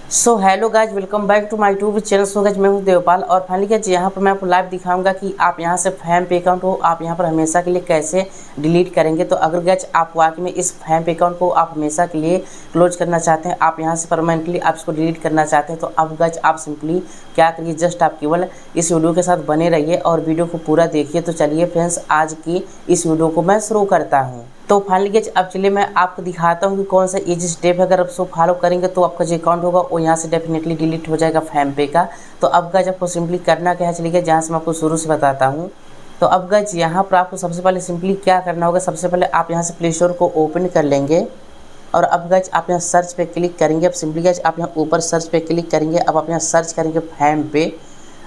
So hello guys, welcome back to my YouTube channel. So guys, मैं हूं देवपाल और finally guys यहाँ पर मैं आपको लाइव दिखाऊंगा कि आप यहाँ से फैम पे अकाउंट को आप यहाँ पर हमेशा के लिए कैसे डिलीट करेंगे। तो अगर गाइज आप वाकई में इस फैम पे अकाउंट को आप हमेशा के लिए क्लोज करना चाहते हैं, आप यहाँ से परमानेंटली आप इसको डिलीट करना चाहते हैं, तो अब गाइज आप सिंपली क्या करिए, जस्ट आप केवल इस वीडियो के साथ बने रहिए और वीडियो को पूरा देखिए। तो चलिए फ्रेंड्स, आज की इस वीडियो को मैं शुरू करता हूँ। तो फाइनली गाइज अब चलिए मैं आपको दिखाता हूँ कि कौन सा इजी स्टेप है। अगर आप उसको फॉलो करेंगे तो आपका जो अकाउंट होगा वो यहाँ से डेफिनेटली डिलीट हो जाएगा फैम पे का। तो अब गाइज आपको सिंपली करना क्या है, चलिए जहाँ से मैं आपको शुरू से बताता हूँ। तो अब गाइज यहाँ पर आपको सबसे पहले सिंपली क्या करना होगा, सबसे पहले आप यहाँ से प्ले स्टोर को ओपन कर लेंगे और अब गाइज आप यहाँ सर्च पे क्लिक करेंगे। अब सिंपली गाइज आप यहाँ ऊपर सर्च पे क्लिक करेंगे। अब आप यहाँ सर्च करेंगे फैम पे।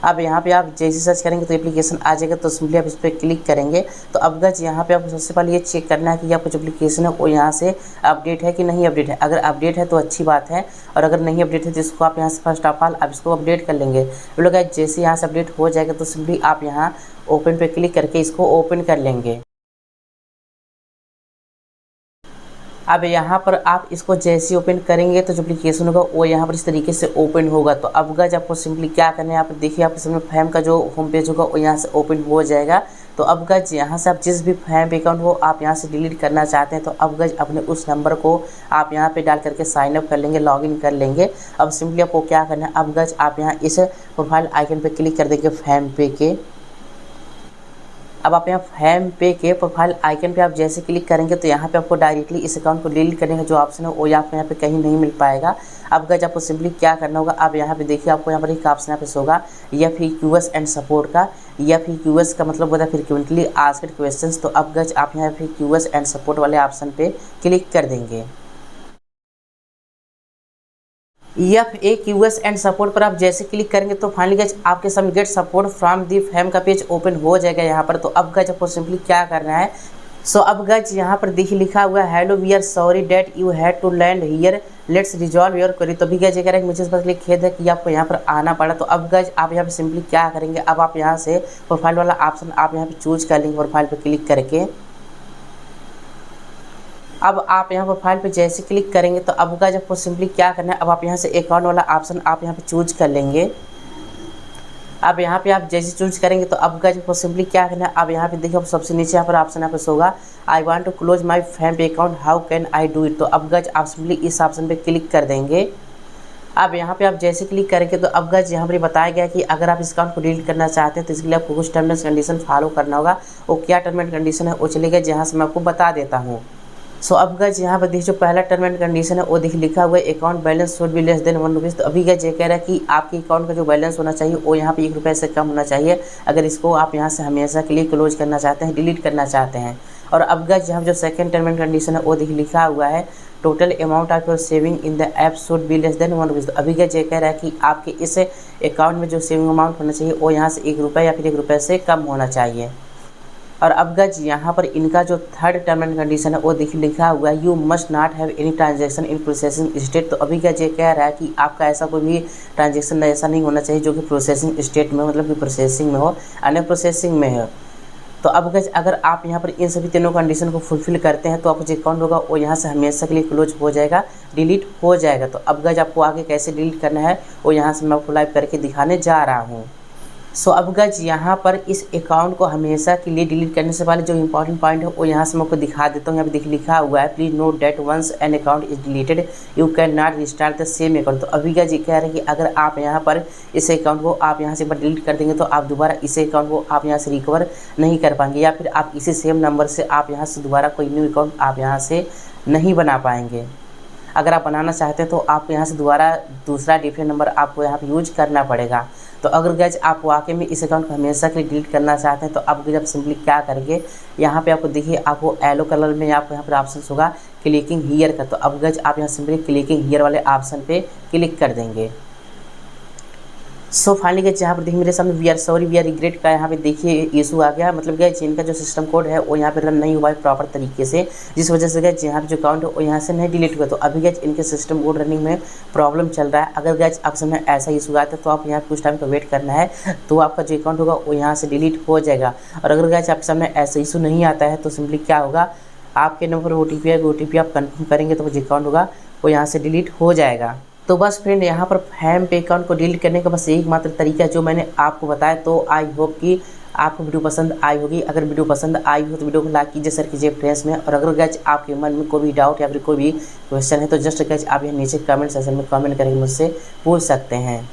अब यहाँ पे आप जैसे सर्च करेंगे तो एप्लीकेशन आ जाएगा, तो सिंपली आप इस पर क्लिक करेंगे। तो अब गाइज यहाँ पे आपको सबसे पहले ये चेक करना है कि आपका जो एप्लीकेशन है वो यहाँ से अपडेट है कि नहीं अपडेट है। अगर अपडेट है तो अच्छी बात है, और अगर नहीं अपडेट है तो इसको आप यहाँ से फर्स्ट ऑफ ऑल आप इसको अपडेट कर लेंगे। तो गाइज जैसे यहाँ से अपडेट हो जाएगा तो सिंपली आप यहाँ ओपन पे क्लिक करके इसको ओपन कर लेंगे। अब यहाँ पर आप इसको जैसे ओपन करेंगे तो जो एप्लीकेशन होगा वो यहाँ पर इस तरीके से ओपन होगा। तो अब गाइज आपको सिंपली क्या करना है, आप देखिए आपके सामने फैम का जो होम पेज होगा वो यहाँ से ओपन हो जाएगा। तो अब गाइज यहाँ से आप जिस भी फैम अकाउंट को आप यहाँ से डिलीट करना चाहते हैं, तो अब गाइज अपने उस नंबर को आप यहाँ पे डाल करके साइन अप कर लेंगे, लॉगिन कर लेंगे। अब सिंपली आपको क्या करना है, अब गाइज आप यहाँ इस प्रोफाइल आइकन पे क्लिक कर देंगे फैम पे के। अब आप यहाँ फैम पे के प्रोफाइल आइकन पे आप जैसे क्लिक करेंगे तो यहाँ पे आपको डायरेक्टली इस अकाउंट को डिलीट करने का जो ऑप्शन है वो आपको यहाँ पे कहीं नहीं मिल पाएगा। अब गाइज आपको सिंपली क्या करना होगा, अब यहाँ पे देखिए आपको यहाँ पर एक ऑप्शन यहाँ पे होगा FAQs एंड सपोर्ट का। FAQs का मतलब होता है फ्रीक्वेंटली आस्क्ड क्वेश्चंस। तो अब गाइज आप यहाँ FAQs एंड सपोर्ट वाले ऑप्शन पे क्लिक कर देंगे। FAQs एंड सपोर्ट पर आप जैसे क्लिक करेंगे तो फाइनली गाइज आपके सामने get support from the fam का पेज ओपन हो जाएगा यहाँ पर। तो अब गाइज आपको सिंपली क्या करना है, अब गाइज यहाँ पर देखिए लिखा हुआ है hello we are sorry that you had to land here, let's resolve your query. तो भी गाइज ये कह रहा है मुझे इस बात के लिए खेद है कि आपको यहाँ पर आना पड़ा। तो अब गाइज आप यहाँ पे सिंपली क्या करेंगे, अब आप यहाँ से प्रोफाइल वाला ऑप्शन आप यहाँ पे चूज कर लेंगे प्रोफाइल पर क्लिक करके। अब आप यहाँ प्रोफाइल पे जैसे क्लिक करेंगे तो अब गाइज आपको सिंपली क्या करना है, अब आप यहाँ से अकाउंट वाला ऑप्शन आप यहाँ पे चूज कर लेंगे। अब यहाँ पे आप जैसे चूज करेंगे तो अब गाइज आपको सिंपली क्या करना है, अब यहाँ पे देखिए सबसे नीचे यहाँ पर ऑप्शन यहाँ पे होगा I want to close my FamPay account how can I do it. तो अब गाइज आप सिंपली इस ऑप्शन पे क्लिक कर देंगे। अब यहाँ पे आप जैसे क्लिक करेंगे तो अब गाइज यहाँ पर बताया गया कि अगर आप इस अकाउंट को डिलीट करना चाहते हैं तो इसके लिए आपको कुछ टर्म एंड कंडीशन फॉलो करना होगा। वो क्या टर्म एंड कंडीशन है वो चलेगा जहाँ से मैं आपको बता देता हूँ। अब गाइज यहाँ पर देखिए जो पहला टर्म एंड कंडीशन है वो देखिए लिखा हुआ है account balance should be less than 1 rupees. तो अभी गाइज ये कह रहा है कि आपके अकाउंट का जो बैलेंस होना चाहिए वो यहाँ पे 1 रुपये से कम होना चाहिए, अगर इसको आप यहाँ से हमेशा के लिए क्लोज करना चाहते हैं, डिलीट करना चाहते हैं। और अब गाइज यहाँ जो सेकंड टर्म एंड कंडीशन है वो देखिए लिखा हुआ है total amount of your saving in the app should be less than 1 rupees. तो अभी गाइज ये कह रहा है कि आपके इस अकाउंट में जो सेविंग अमाउंट होना चाहिए वो यहाँ से 1 रुपये या फिर 1 रुपये से कम होना चाहिए। और अब गाइज यहाँ पर इनका जो थर्ड टर्म एंड कंडीशन है वो देखिए लिखा हुआ है you must not have any transaction in processing state. तो अभी गाइज ये कह रहा है कि आपका ऐसा कोई भी ट्रांजैक्शन ऐसा नहीं होना चाहिए जो कि प्रोसेसिंग स्टेट में मतलब कि प्रोसेसिंग में हो, अन्य प्रोसेसिंग में हो। तो अब गाइज अगर आप यहाँ पर इन सभी तीनों कंडीशन को फुलफिल करते हैं तो आपका जो अकाउंट होगा वो यहाँ से हमेशा के लिए क्लोज हो जाएगा, डिलीट हो जाएगा। तो अब गाइज आपको आगे कैसे डिलीट करना है वो यहाँ से मैं आपको लाइव करके दिखाने जा रहा हूँ। अब गाइज यहाँ पर इस अकाउंट को हमेशा के लिए डिलीट करने से पहले जो इंपॉर्टेंट पॉइंट है वो यहाँ से मैं आपको दिखा देता हूँ। यहाँ पे देखिए लिखा हुआ है please note that once an account is deleted you can not restart the same account. तो अभी गाइज ये कह रहे हैं कि अगर आप यहाँ पर इस अकाउंट को आप यहाँ से एक बार डिलीट कर देंगे तो आप दोबारा इस अकाउंट को आप यहाँ से रिकवर नहीं कर पाएंगे, या फिर आप इसी सेम नंबर से आप यहाँ से दोबारा कोई न्यू अकाउंट आप यहाँ से नहीं बना पाएंगे। अगर आप बनाना चाहते हैं तो आपको यहाँ से दोबारा दूसरा डिफरेंट नंबर आपको यहाँ पे यूज करना पड़ेगा। तो अगर गाइज आप वाकई में इस अकाउंट को हमेशा के लिए डिलीट करना चाहते हैं तो अब जब सिंपली क्या करेंगे, यहाँ पे आपको देखिए आपको येलो कलर में आपको यहाँ पर ऑप्शन होगा क्लिकिंग हियर का। तो अब गाइज आप यहाँ सिंपली क्लिकिंग हियर वाले ऑप्शन पे क्लिक कर देंगे। फाइनली गाइज यहाँ पर देखिए मेरे सामने we are sorry we are regret का यहाँ पे देखिए इशू आ गया, मतलब गाइज इनका जो सिस्टम कोड है वो यहाँ पे रन नहीं हुआ है प्रॉपर तरीके से, जिस वजह से गाइज यहाँ पे जो अकाउंट है वो यहाँ से नहीं डिलीट हुआ। तो अभी गाइज इनके सिस्टम कोड रनिंग में प्रॉब्लम चल रहा है। अगर गाइज आप समय ऐसा इशू आता है तो आप यहाँ कुछ टाइम का वेट करना है, तो आपका जो अकाउंट होगा वो यहाँ से डिलीट हो जाएगा। और अगर गाइज आपके सामने ऐसा इशू नहीं आता है तो सिंपली क्या होगा, आपके नंबर पर OTP आएगा, OTP आप कन्फर्म करेंगे तो जो अकाउंट होगा वो यहाँ से डिलीट हो जाएगा। तो बस फ्रेंड यहाँ पर फैम पे अकाउंट को डिलीट करने का बस एक मात्र तरीका जो मैंने आपको बताया। तो आई होप कि आपको वीडियो पसंद आई होगी। अगर वीडियो पसंद आई हो तो वीडियो को लाइक कीजिए, शेयर कीजिए फ्रेंड्स में। और अगर गाइस आपके मन में कोई भी डाउट या फिर कोई भी क्वेश्चन है तो जस्ट गाइस आप यहाँ नीचे कमेंट सेक्शन में कमेंट करके मुझसे पूछ सकते हैं।